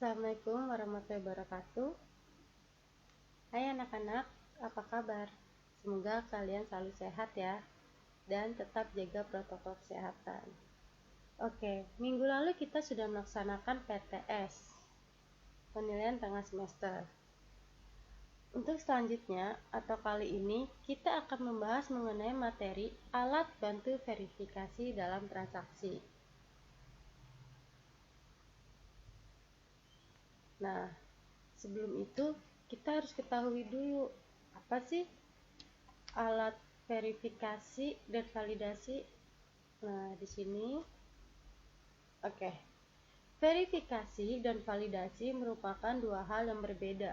Assalamualaikum warahmatullahi wabarakatuh. Hai anak-anak, apa kabar? Semoga kalian selalu sehat ya, dan tetap jaga protokol kesehatan. Oke, minggu lalu kita sudah melaksanakan PTS, penilaian tengah semester. Untuk selanjutnya, atau kali ini, kita akan membahas mengenai materi alat bantu verifikasi dalam transaksi. Nah, sebelum itu kita harus ketahui dulu apa sih alat verifikasi dan validasi. Nah, di sini verifikasi dan validasi merupakan dua hal yang berbeda.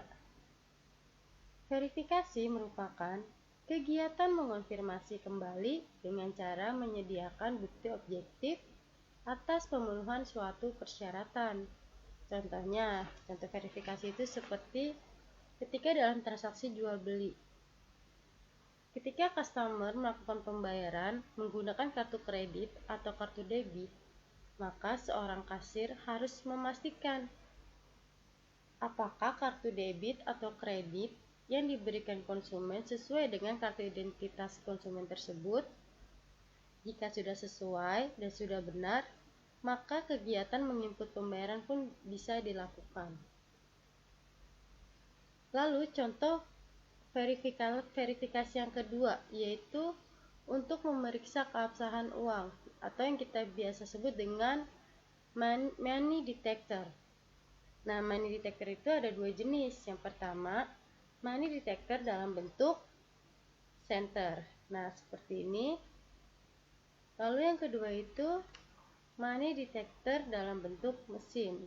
Verifikasi merupakan kegiatan mengonfirmasi kembali dengan cara menyediakan bukti objektif atas pemenuhan suatu persyaratan. Contoh verifikasi itu seperti ketika dalam transaksi jual beli. Ketika customer melakukan pembayaran menggunakan kartu kredit atau kartu debit, maka seorang kasir harus memastikan apakah kartu debit atau kredit yang diberikan konsumen sesuai dengan kartu identitas konsumen tersebut. Jika sudah sesuai dan sudah benar, maka kegiatan menginput pembayaran pun bisa dilakukan. Lalu contoh verifikasi yang kedua, yaitu untuk memeriksa keabsahan uang atau yang kita biasa sebut dengan money detector. Nah, money detector itu ada dua jenis. Yang pertama, money detector dalam bentuk center. Nah, seperti ini. Lalu yang kedua itu money detector dalam bentuk mesin.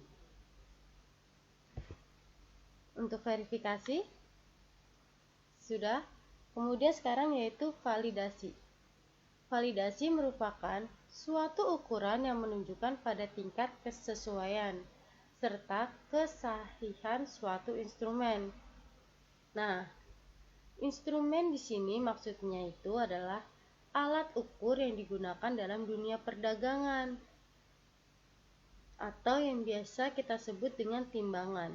Untuk verifikasi sudah. Kemudian sekarang yaitu validasi. Validasi merupakan suatu ukuran yang menunjukkan pada tingkat kesesuaian serta kesahihan suatu instrumen. Nah, instrumen di sini maksudnya itu adalah alat ukur yang digunakan dalam dunia perdagangan atau yang biasa kita sebut dengan timbangan.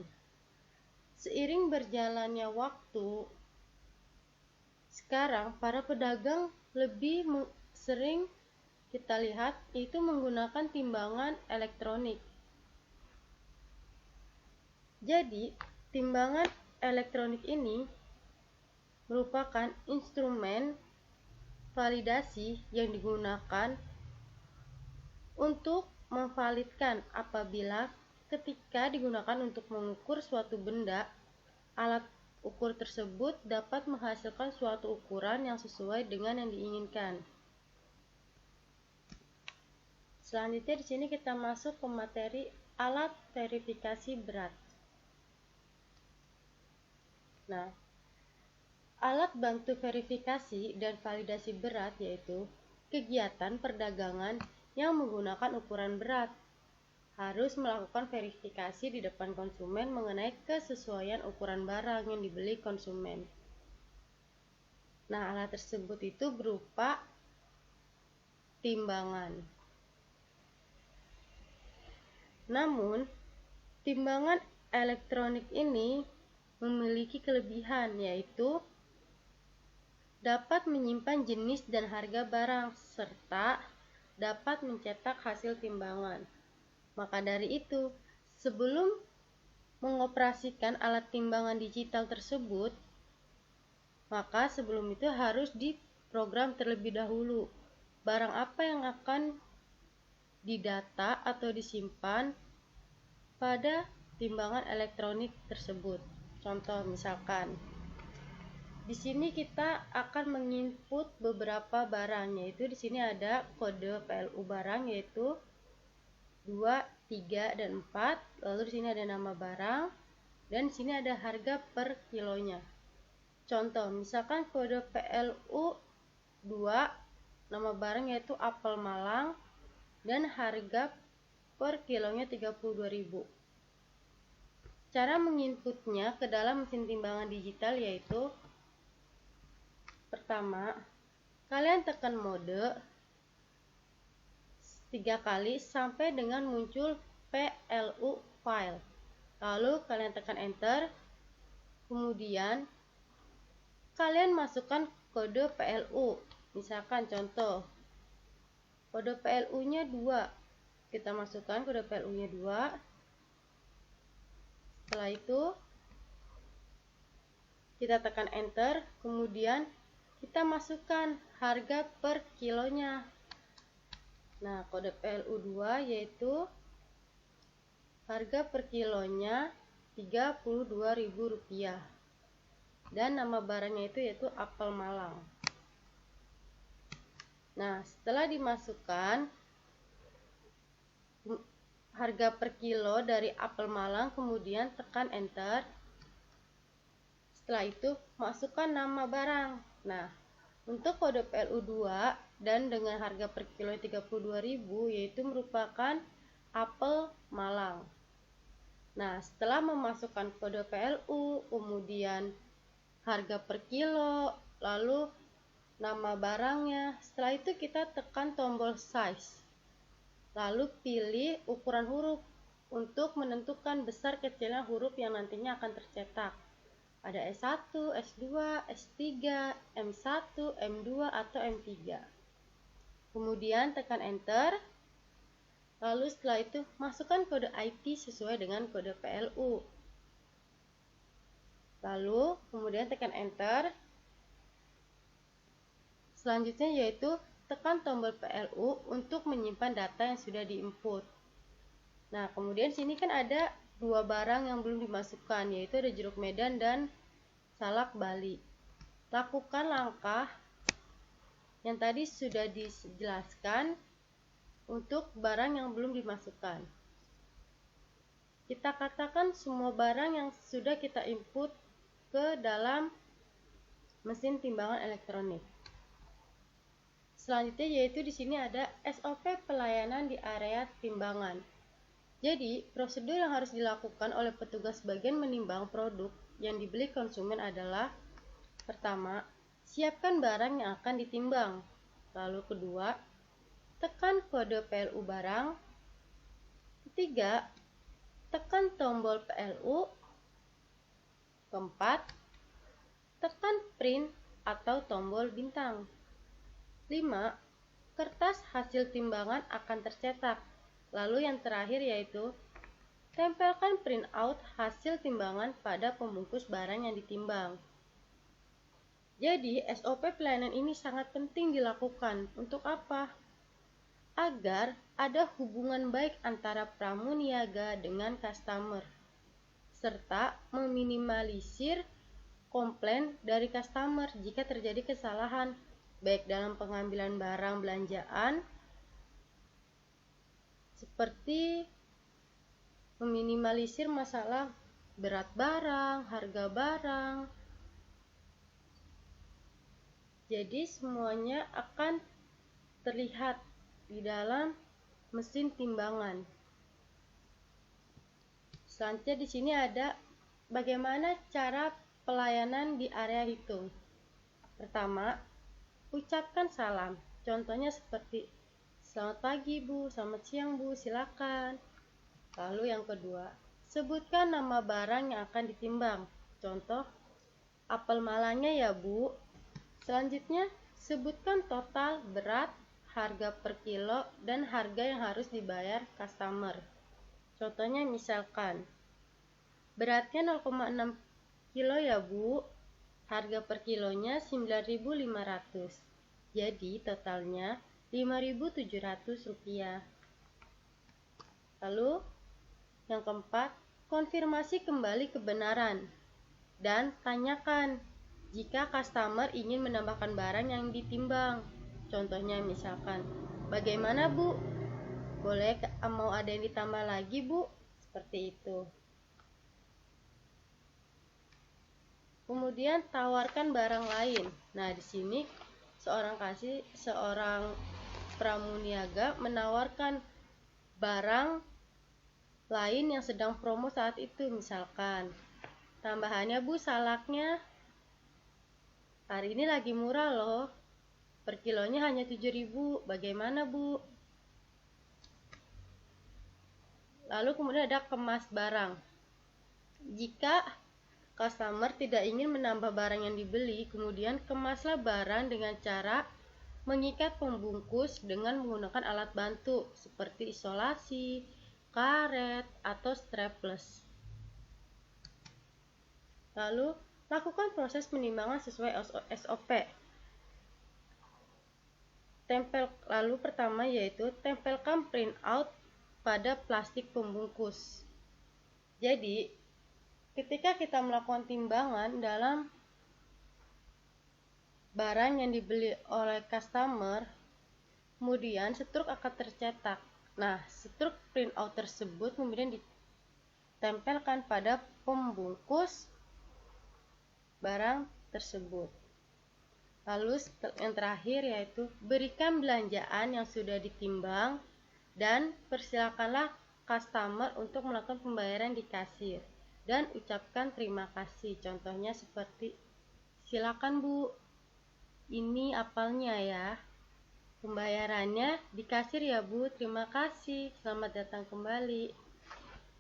Seiring berjalannya waktu, sekarang para pedagang lebih sering kita lihat itu menggunakan timbangan elektronik. Jadi, timbangan elektronik ini merupakan instrumen validasi yang digunakan untuk memvalidkan apabila ketika digunakan untuk mengukur suatu benda, alat ukur tersebut dapat menghasilkan suatu ukuran yang sesuai dengan yang diinginkan. Selanjutnya di sini kita masuk ke materi alat verifikasi berat. Nah, alat bantu verifikasi dan validasi berat yaitu kegiatan perdagangan yang menggunakan ukuran berat. Harus melakukan verifikasi di depan konsumen mengenai kesesuaian ukuran barang yang dibeli konsumen. Nah, alat tersebut itu berupa timbangan. Namun, timbangan elektronik ini memiliki kelebihan, yaitu dapat menyimpan jenis dan harga barang serta dapat mencetak hasil timbangan. Maka dari itu, sebelum mengoperasikan alat timbangan digital tersebut, maka sebelum itu harus diprogram terlebih dahulu barang apa yang akan didata atau disimpan pada timbangan elektronik tersebut. Contoh misalkan, di sini kita akan menginput beberapa barang, yaitu di sini ada kode PLU barang yaitu 2, 3, dan 4. Lalu di sini ada nama barang dan di sini ada harga per kilonya. Contoh, misalkan kode PLU 2, nama barang yaitu apel Malang dan harga per kilonya 32.000. Cara menginputnya ke dalam mesin timbangan digital yaitu pertama, kalian tekan mode 3 kali sampai dengan muncul PLU file. Lalu kalian tekan enter. Kemudian kalian masukkan kode PLU. Misalkan contoh, kode PLU-nya 2. Kita masukkan kode PLU-nya 2. Setelah itu kita tekan enter, kemudian kita masukkan harga per kilonya. Nah, kode PLU 2 yaitu harga per kilonya Rp32.000. Dan nama barangnya itu yaitu apel Malang. Nah, setelah dimasukkan harga per kilo dari apel Malang, kemudian tekan enter. Setelah itu masukkan nama barang. Nah, untuk kode PLU 2 dan dengan harga per kilo 32.000 yaitu merupakan apel Malang. Nah, setelah memasukkan kode PLU, kemudian harga per kilo, lalu nama barangnya, setelah itu kita tekan tombol size. Lalu pilih ukuran huruf untuk menentukan besar kecilnya huruf yang nantinya akan tercetak. Ada S1, S2, S3, M1, M2, atau M3. Kemudian tekan enter. Lalu setelah itu masukkan kode IP sesuai dengan kode PLU. Lalu kemudian tekan enter. Selanjutnya yaitu tekan tombol PLU untuk menyimpan data yang sudah diinput. Nah, kemudian sini kan ada 2 barang yang belum dimasukkan, yaitu ada jeruk Medan dan salak Bali. Lakukan langkah yang tadi sudah dijelaskan untuk barang yang belum dimasukkan. Kita katakan semua barang yang sudah kita input ke dalam mesin timbangan elektronik. Selanjutnya yaitu di sini ada SOP pelayanan di area timbangan. Jadi, prosedur yang harus dilakukan oleh petugas bagian menimbang produk yang dibeli konsumen adalah: pertama, siapkan barang yang akan ditimbang. Lalu kedua, tekan kode PLU barang. Ketiga, tekan tombol PLU. Keempat, tekan print atau tombol bintang. 5. Kertas hasil timbangan akan tercetak. Lalu yang terakhir yaitu tempelkan print out hasil timbangan pada pembungkus barang yang ditimbang. Jadi, SOP pelayanan ini sangat penting dilakukan. Untuk apa? Agar ada hubungan baik antara pramuniaga dengan customer, serta meminimalisir komplain dari customer jika terjadi kesalahan, baik dalam pengambilan barang belanjaan, seperti meminimalisir masalah berat barang, harga barang. Jadi semuanya akan terlihat di dalam mesin timbangan. Selanjutnya di sini ada bagaimana cara pelayanan di area hitung. Pertama, ucapkan salam. Contohnya seperti selamat pagi Bu, selamat siang Bu, silakan. Lalu yang kedua, sebutkan nama barang yang akan ditimbang. Contoh, apel Malangnya ya Bu. Selanjutnya, sebutkan total berat, harga per kilo, dan harga yang harus dibayar customer. Contohnya misalkan, beratnya 0,6 kilo ya Bu, harga per kilonya 9.500. Jadi totalnya Rp5.700. Lalu yang keempat, konfirmasi kembali kebenaran dan tanyakan jika customer ingin menambahkan barang yang ditimbang. Contohnya misalkan, bagaimana Bu? Boleh mau ada yang ditambah lagi Bu? Seperti itu. Kemudian tawarkan barang lain. Nah, di sini seorang pramuniaga menawarkan barang lain yang sedang promo saat itu. Misalkan, tambahannya Bu, salaknya hari ini lagi murah loh, per kilonya hanya 7.000, bagaimana Bu? Lalu kemudian ada kemas barang. Jika customer tidak ingin menambah barang yang dibeli, kemudian kemaslah barang dengan cara mengikat pembungkus dengan menggunakan alat bantu seperti isolasi, karet, atau strapless. Lalu, lakukan proses penimbangan sesuai SOP. Lalu pertama yaitu tempelkan printout pada plastik pembungkus. Jadi, ketika kita melakukan timbangan dalam barang yang dibeli oleh customer, kemudian struk akan tercetak. Nah, struk printout tersebut kemudian ditempelkan pada pembungkus barang tersebut. Lalu yang terakhir yaitu berikan belanjaan yang sudah ditimbang dan persilakanlah customer untuk melakukan pembayaran di kasir dan ucapkan terima kasih. Contohnya seperti, silakan Bu, ini apelnya ya. Pembayarannya di kasir ya Bu, terima kasih, selamat datang kembali.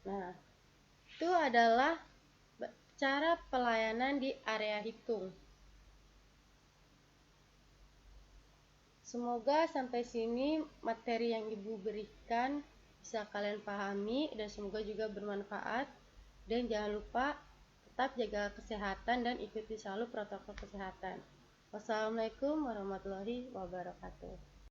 Nah, itu adalah cara pelayanan di area hitung. Semoga sampai sini materi yang Ibu berikan bisa kalian pahami dan semoga juga bermanfaat. Dan jangan lupa tetap jaga kesehatan dan ikuti selalu protokol kesehatan. Wassalamualaikum warahmatullahi wabarakatuh.